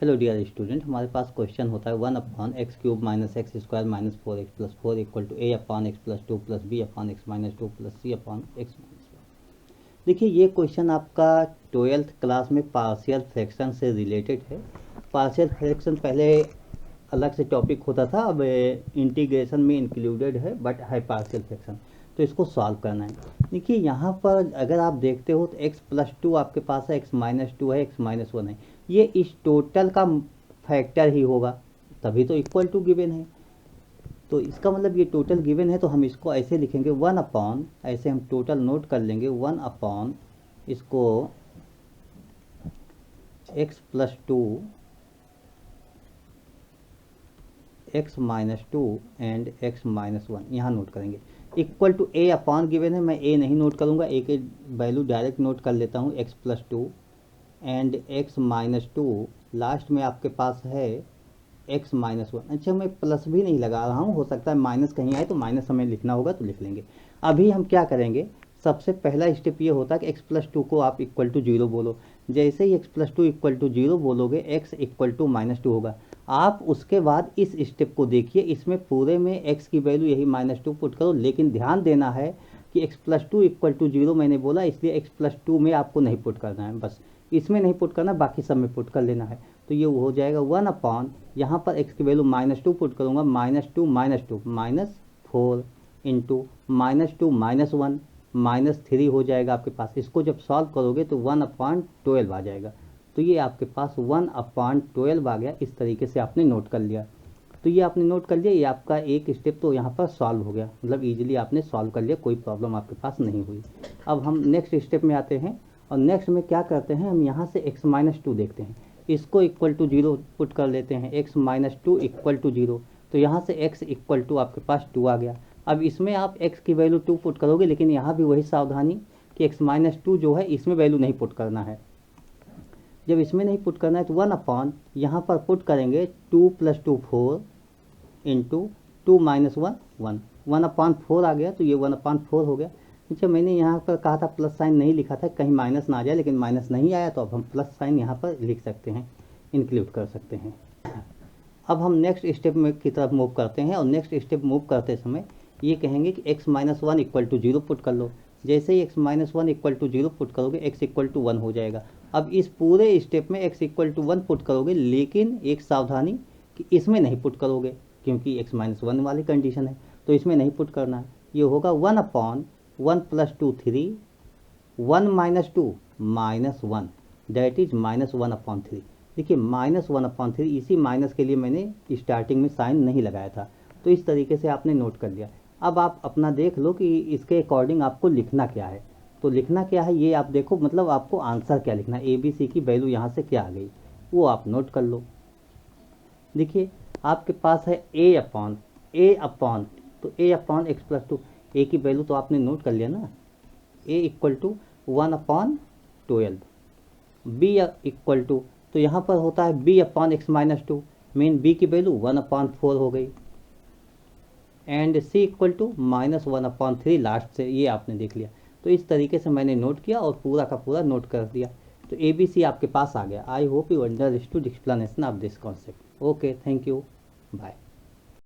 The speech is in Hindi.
हेलो डियर स्टूडेंट, हमारे पास क्वेश्चन होता है 1/x³ - x² - 4x + 4 = a/x + 2 + b/x - 2 + c/x - 1। देखिए, ये क्वेश्चन आपका 12th क्लास में पार्शियल फ्रैक्शन से रिलेटेड है। पार्शियल फ्रैक्शन पहले अलग से टॉपिक होता था, अब इंटीग्रेशन में इंक्लूडेड है, बट है पार्शियल फ्रैक्शन। तो इसको सॉल्व करना है। देखिए, यहाँ पर अगर आप देखते हो तो x + 2 आपके पास है, x - 2 है, x - 1 है। ये इस टोटल का फैक्टर ही होगा, तभी तो इक्वल टू गिवन है। तो इसका मतलब ये टोटल गिवन है, तो हम इसको ऐसे लिखेंगे 1/, ऐसे हम टोटल नोट कर लेंगे 1/, इसको x + 2 x - 2 एंड x - 1 यहाँ नोट करेंगे। इक्वल टू a/, गिवन है, मैं a नहीं नोट करूँगा, a के वैल्यू डायरेक्ट नोट कर लेता हूँ, x + 2 एंड x - 2, लास्ट में आपके पास है x - 1। अच्छा, मैं प्लस भी नहीं लगा रहा हूँ, हो सकता है माइनस कहीं आए तो माइनस हमें लिखना होगा तो लिख लेंगे। अभी हम क्या करेंगे, सबसे पहला स्टेप ये होता है कि x + 2 को आप इक्वल टू 0 बोलो। जैसे ही x + 2 इक्वल टू 0 बोलोगे, x इक्वल टू -2 होगा। आप उसके बाद इस स्टेप को देखिए, इसमें पूरे में x की वैल्यू यही -2 पुट करो, लेकिन ध्यान देना है कि x + 2 इक्वल टू 0 मैंने बोला, इसलिए x + 2 में आपको नहीं पुट करना है, बस इसमें नहीं पुट करना, बाकी सब में पुट कर लेना है। तो ये हो जाएगा 1/, यहाँ पर x की वैल्यू -2 पुट करूँगा, -2 -2 -4 इंटू -2 -1 -3 हो जाएगा आपके पास। इसको जब सॉल्व करोगे तो 1/12 आ जाएगा। तो ये आपके पास 1/12 आ गया। इस तरीके से आपने नोट कर लिया। तो ये आपने नोट कर लिया, ये आपका एक स्टेप तो यहाँ पर सॉल्व हो गया, मतलब इजीली आपने सॉल्व कर लिया, कोई प्रॉब्लम आपके पास नहीं हुई। अब हम नेक्स्ट स्टेप में आते हैं, और नेक्स्ट में क्या करते हैं, हम यहाँ से x - 2 देखते हैं, इसको इक्वल टू 0 पुट कर लेते हैं, x - 2 इक्वल टू 0। तो यहाँ से x इक्वल टू आपके पास 2 आ गया। अब इसमें आप x की वैल्यू 2 पुट करोगे, लेकिन यहाँ भी वही सावधानी कि x - 2 जो है इसमें वैल्यू नहीं पुट करना है। जब इसमें नहीं पुट करना है तो 1/, यहाँ पर पुट करेंगे 2 + 2 4 इंटू 2 - 1 1 1/4 आ गया, तो ये 1/4 हो गया। अच्छा, मैंने यहाँ पर कहा था प्लस साइन नहीं लिखा था, कहीं माइनस ना आ जाए, लेकिन माइनस नहीं आया, तो अब हम प्लस साइन यहाँ पर लिख सकते हैं, इंक्लूड कर सकते हैं। अब हम नेक्स्ट स्टेप में की तरफ मूव करते हैं, और नेक्स्ट स्टेप मूव करते समय ये कहेंगे कि x - 1 इक्वल टू 0 पुट कर लो। जैसे ही x - 1 इक्वल टू 0 पुट करोगे, x इक्वल टू 1 हो जाएगा। अब इस पूरे स्टेप में x इक्वल टू 1 पुट करोगे, लेकिन एक सावधानी कि इसमें नहीं पुट करोगे, क्योंकि x - 1 वाली कंडीशन है, तो इसमें नहीं पुट करना है। ये होगा 1/1 + 2 3 1 - 2 -1, दैट इज -1/3। देखिए, -1/3, इसी माइनस के लिए मैंने स्टार्टिंग में साइन नहीं लगाया था। तो इस तरीके से आपने नोट कर लिया। अब आप अपना देख लो कि इसके अकॉर्डिंग आपको लिखना क्या है। तो लिखना क्या है ये आप देखो, मतलब आपको आंसर क्या लिखना है, ABC की वैल्यू यहाँ से क्या आ गई वो आप नोट कर लो। देखिए, आपके पास है a/, तो a/x + 2, a की वैल्यू तो आपने नोट कर लिया ना, a equal to 1/12, b equal to, तो यहाँ पर होता है b/x - 2, मीन b की वैल्यू 1/4 हो गई, and c equal to -1/3 last से, ये आपने देख लिया। तो इस तरीके से मैंने नोट किया और पूरा का पूरा नोट कर दिया। तो ABC आपके पास आ गया। I hope you understood explanation of this concept. Okay, thank you, bye.